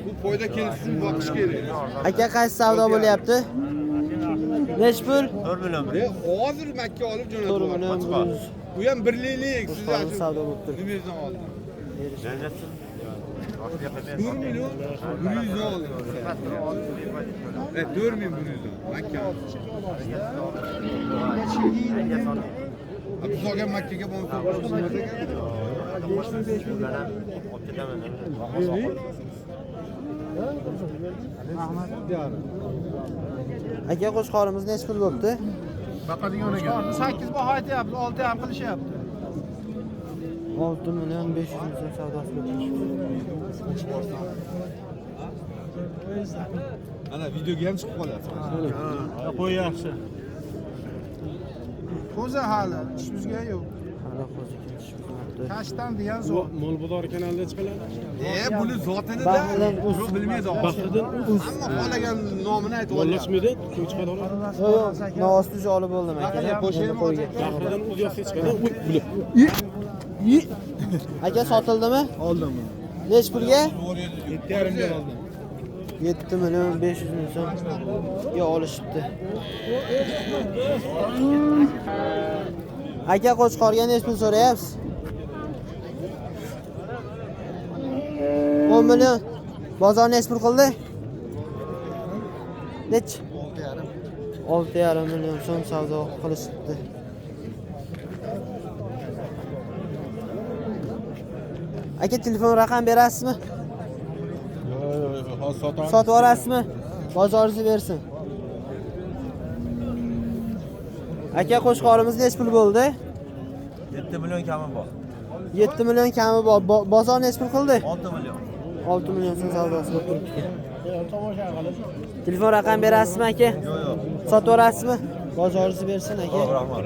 Bu poyda kelishsin boqish kerak. Aka qaysi savdo bo'lyapti? Nech pul? 4 million. Hozir Makka olib jo'natib. 4 million. Bu ham birliklik. Siz Qo'shqorni savdo bo'lib turibdi. Nimadan oldim? Janjatsin. 4 million 100 oldim. 4 ming 100. Makka. Bu so'gan Makkaga borib Aka qo'shqorimiz nech pul bo'pti? Baqadigan ekan. 8 baho aytyapmiz, 6 ham qilishyapti. 6 million 500 ming so'm savdosi bo'pti. Ana videoga ham chiqib qolyapti. Qo'y yaxshi. Ko'za hali ishimizga yo'q. Hali qo'ziga tushibdi. Kashtan degan zo'r. Mol bozor kanalida chiqiladi. Buni zotini Baxtidan uz. bilmaydi. Baxtidan uz. Ammo xohlagan nomini aytib Mollar olyapti. chiqmaydi, ko'y chiqadi oladi. Yo'q, novosti joli bo'ldim aka. Qo'yga. Baxtidan uz yo'q hech qanday bilib. Aka sotildimi? Oldim. Nech pulga? 7,5 ga oldim. 7 million 500 ming so'm. Yo olishibdi. Aka qo'chqorga nech pul so'rayapsiz? 10 million. Bozor nech pul qildi? Nech? 6,5 million so'm savdo qilishibdi. Aka telefon raqam berasizmi? Hozir sotaman. Sotib olasizmi? Bozoringizni bersin. Aka qo'shqorimiz nech pul bo'ldi? 7 million kami bor. 7 million kami bor. Bozor nech pul qildi? 6 million. 6 million so'm savdosi bo'lib turibdi. Telefon raqam berasizmi aka? Yo'q, yo'q. Sotib olasizmi? Bozoringizni bersin aka. Rahmat.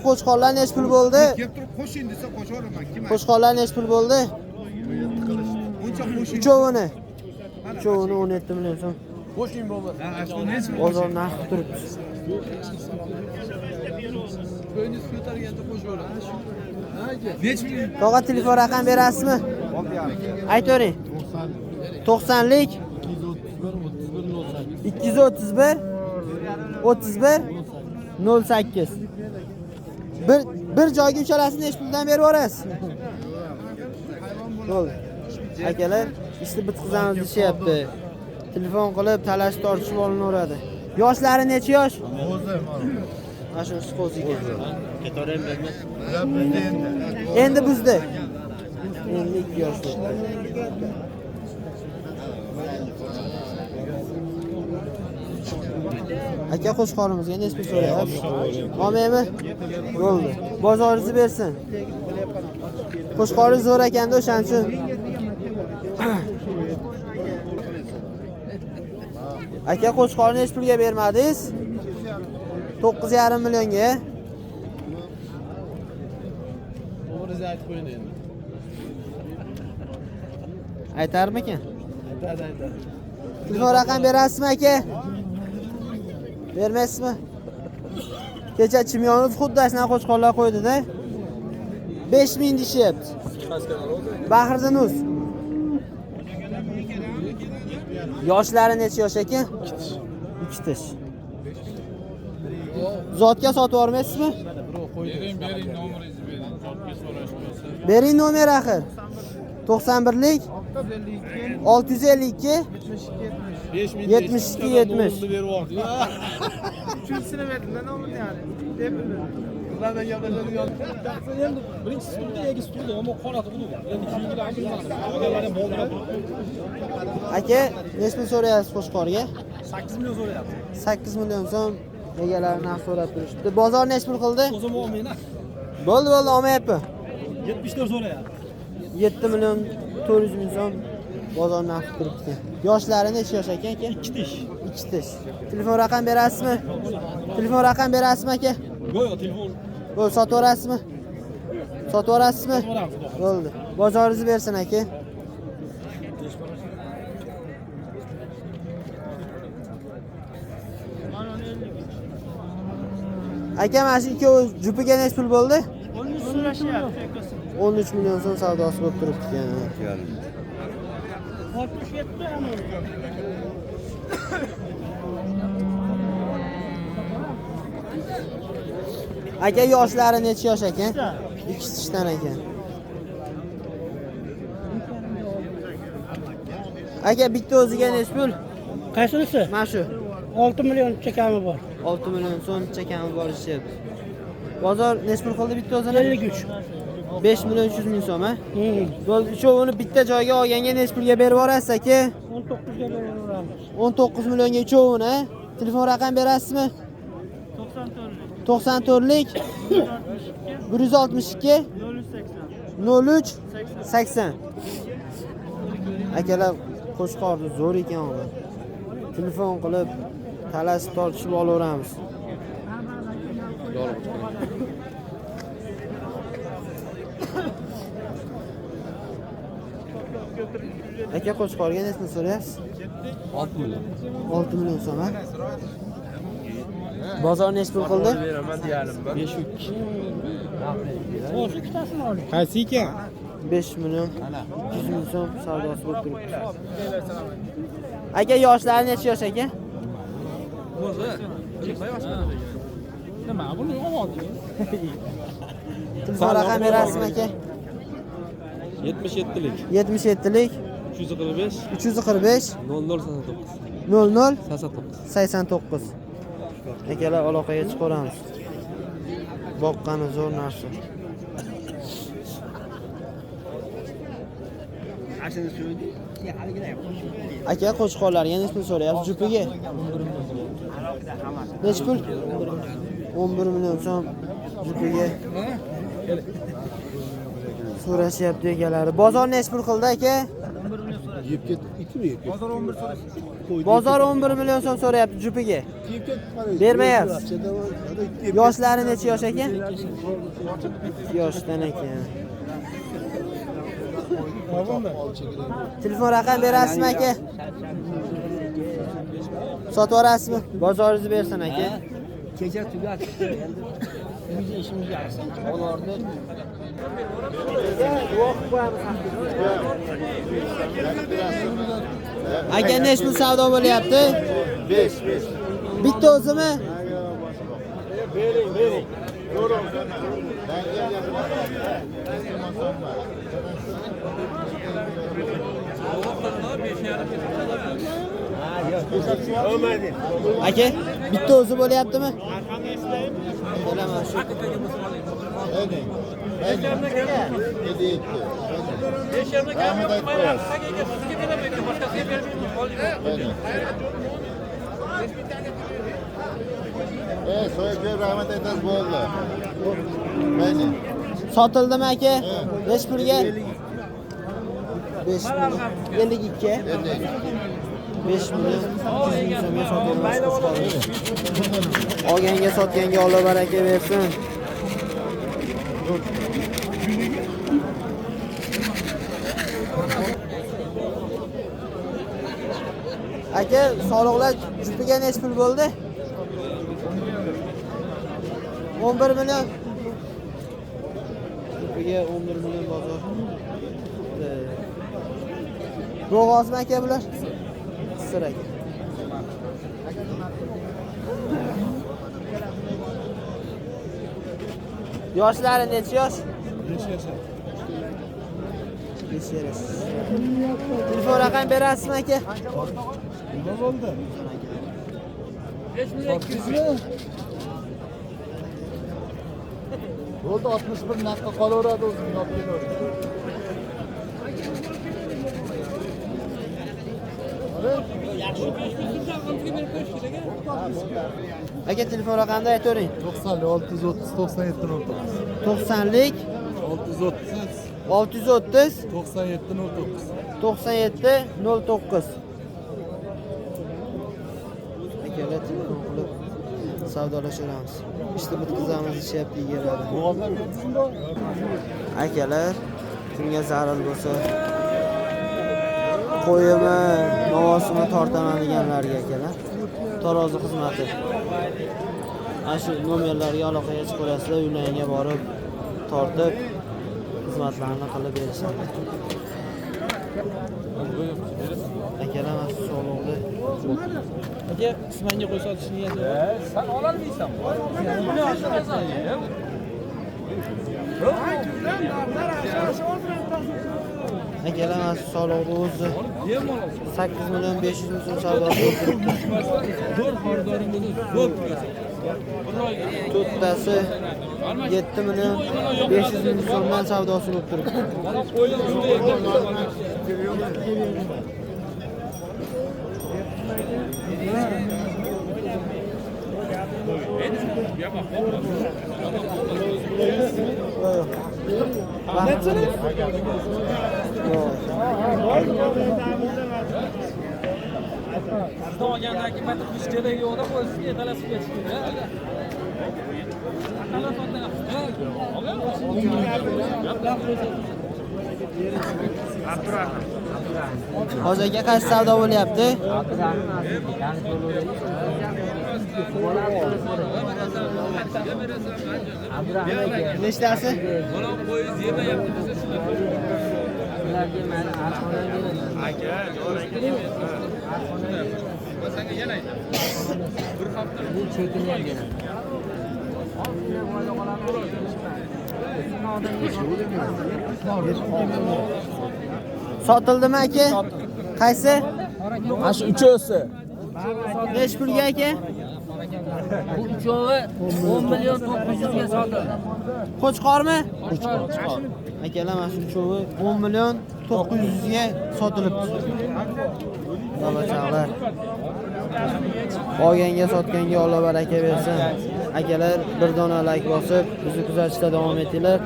Qo'chqorlar nech pul bo'ldi? Kelib turib qo'shin desa qo'shaveraman. Kim? Qo'chqorlar nech pul bo'ldi? Buncha qo'shin. Uchovini. Uchovini 17 million so'm. Qo'shin bo'lmasa. Ha, shu nech pul? Bozor narxi turibdi. Nech pul? Tog'a telefon raqam berasizmi? Aytavering. 90lik 231 31 08. Bir joyga uchalasini nech puldan berib yuborasiz? Bo'ldi. Akalar, ishni bitqizamiz deyapti. Telefon qilib talash tortishib olinaveradi. Yoshlari necha yosh? Mana shu qo'zi ekan. Endi bizda. Endi 2 yoshli. Aka qo'shqorimizga nech pul so'rayapsiz? Olmaymi? Bo'ldi. Bozoringizni bersin. Qo'shqoringiz zo'r ekanda o'shaning uchun. Aka qo'shqorni nech pulga bermadingiz? 9,5 millionga. To'g'ri aytib qo'ying endi. Aytarmikan? Aytadi. Telefon raqam berasizmi aka? Bermaysizmi? Kecha Chimyonov xuddi ashuna qo'chqorlar qo'ydi-da. 5000 deyapti. Bahriddin Uz. Yoshlari necha yosh ekan? 2 tish. Zotga sotib yormaysizmi? Bering nomeringizni bering. Zotga so'rashmoqchi. Bering nomer axir. 91lik 652 72 70. berib yubordi. Uchinchisini berdim, nomini yani. Ulardan gaplashadigan. Endi birinchi stulda egis turdi, ammo qonati bo'ldi. Endi keyingilar ham bo'ldi. Aka, nech pul so'rayapsiz qo'shqorga? 8 million so'rayapti. 8 million so'm egalari narx so'rab turishdi. Bozor nech pul qildi? O'zim olmayman. Bo'ldi, olmayapti. 74 so'rayapti. 7 million 400 ming so'm bozor narxi turibdi. Yoshlari necha yosh ekan aka? 2 tish. 2 tish. Telefon raqam berasizmi? Telefon raqam berasizmi aka? Yo'q, telefon. Bo'ldi, sotib olasizmi? Sotib olasizmi? Bo'ldi. Bozoringizni bersin aka. Aka mana shu ikkovi jupiga necha pul bo'ldi? 13 so'rashyapti. 13 million so'm savdosi bo'lib turibdi ekan. 67 ham. Aka yoshlari necha yosh ekan? Ikkisidan ekan. Aka bitta o'ziga necha pul? Qaysinisi? Mana shu 6 million chekami bor. 6 million so'm chekami bor ishyapti. Bozor necha pul qildi bitta o'zini? 53. 5 million 300 ming so'm, ha? Bo'ldi, uchovini bitta joyga olganga necha pulga berib yuborasiz aka? 19 ga beraveramiz. 19 millionga uchovini, ha? Telefon raqam berasizmi? 94lik 162 03 80. Akalar qo'shqorni zo'r ekan ular. Telefon qilib talashib tortishib olaveramiz. Aka qo'shqorga necha so'rayapsiz? 6 million. 6 million so'm, ha? Bozor necha pul qildi? Beraman deyalim ben. 5 ikkitasini oling. Qaysi ekan? 5 million 200 ming so'm savdosi bo'lib turibdi. Aka yoshlari necha yosh aka? Nima buni oldi? Telefon raqam berasizmi aka? 77'lik 77lik 345 345 00 00 89 89. Akalar aloqaga chiqaramiz. Boqqani zo'r narsa. Aka qo'shqorlarga necha pul so'rayapsiz jupiga? Necha pul? 11 million so'm jupiga. So'rashyapti egalari. Bozor necha pul qildi aka? Bozor 11 million so'm so'rayapti jupiga. Bermayapsiz. Yoshlari necha yosh ekan? 2 yoshdan ekan. Telefon raqam berasizmi aka? Sotib yuborasizmi? Bozoringizni bersin aka. Kecha tugatdi. Endi uyda ishimiz yaxshi. Ularni Aka necha pul savdo bo'lyapti? 5. Bitta o'zimi? Bering. Aka, bitta o'zi bo'lyaptimi? Bilaman shu. So'yib rahmat aytasiz bo'ldi. Mayli. Sotildimi aka? Necha pulga? 5 million. 52. 5 million 200 ming so'mga sotilmoqda. Olganga sotganga Alloh baraka bersin. Aka, soliqlar jupiga necha pul bo'ldi? 11 million. Jupiga 11 million bozor. Bo'g'ozmi aka bular? Sir aka. Yoshlari necha yosh? 5 yosh. 5 yosh. Telefon raqam berasizmi aka? Nima bo'ldi? 5200. Bo'ldi 61 naqqa qolaveradi o'zing olib kelaver. Aka telefon raqamini aytavering. 90 630 97 90lik 630 630 97 97 09. Akalar telefon qilib savdolashaveramiz. İşte bitkizamiz ishyapti egalari. Akalar, kimga zarar bo'lsa qo'yimi, novosini tortaman deganlarga akalar. Tarozi xizmati. Ana shu nomerlarga aloqaga chiqib olasizlar, uylaringga borib tortib xizmatlarni qilib berishadi. Akalar mana shu sog'liqni Aka, qismanga qo'ysa otishni niyati bor. Sen ololmaysanmi? akalar mana shu sog'liqni o'zi 8 million 500 ming so'm savdosi o'tiribdi. Zo'r xaridorning o'zi zo'r. To'rttasi 7 million 500 ming so'mdan savdosi bo'lib turibdi. Mana qo'ylar shunday ekan. Olgandagi bitta kuch kerak yo'qda qo'yishga talashib ketishdi. Hozir aka qaysi savdo bo'lyapti? Nechtasi? Sotildimi aka? Qaysi? Mana shu uchovsi. Necha pulga aka? Bu uchovi 10 million 900 ga sotildi. Qo'chqormi? Qo'chqor. Akalar mana shu uchovi 10 million 900 ga sotilibdi. Bobachaqlar. Olganga sotganga Alloh baraka bersin. Akalar bir dona like bosib, bizni kuzatishda davom etinglar.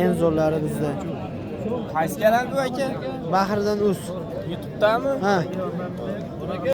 Eng zo'rlari bizda. Qaysi kanal bu aka? Bahridan uz. YouTube'dami? Ha.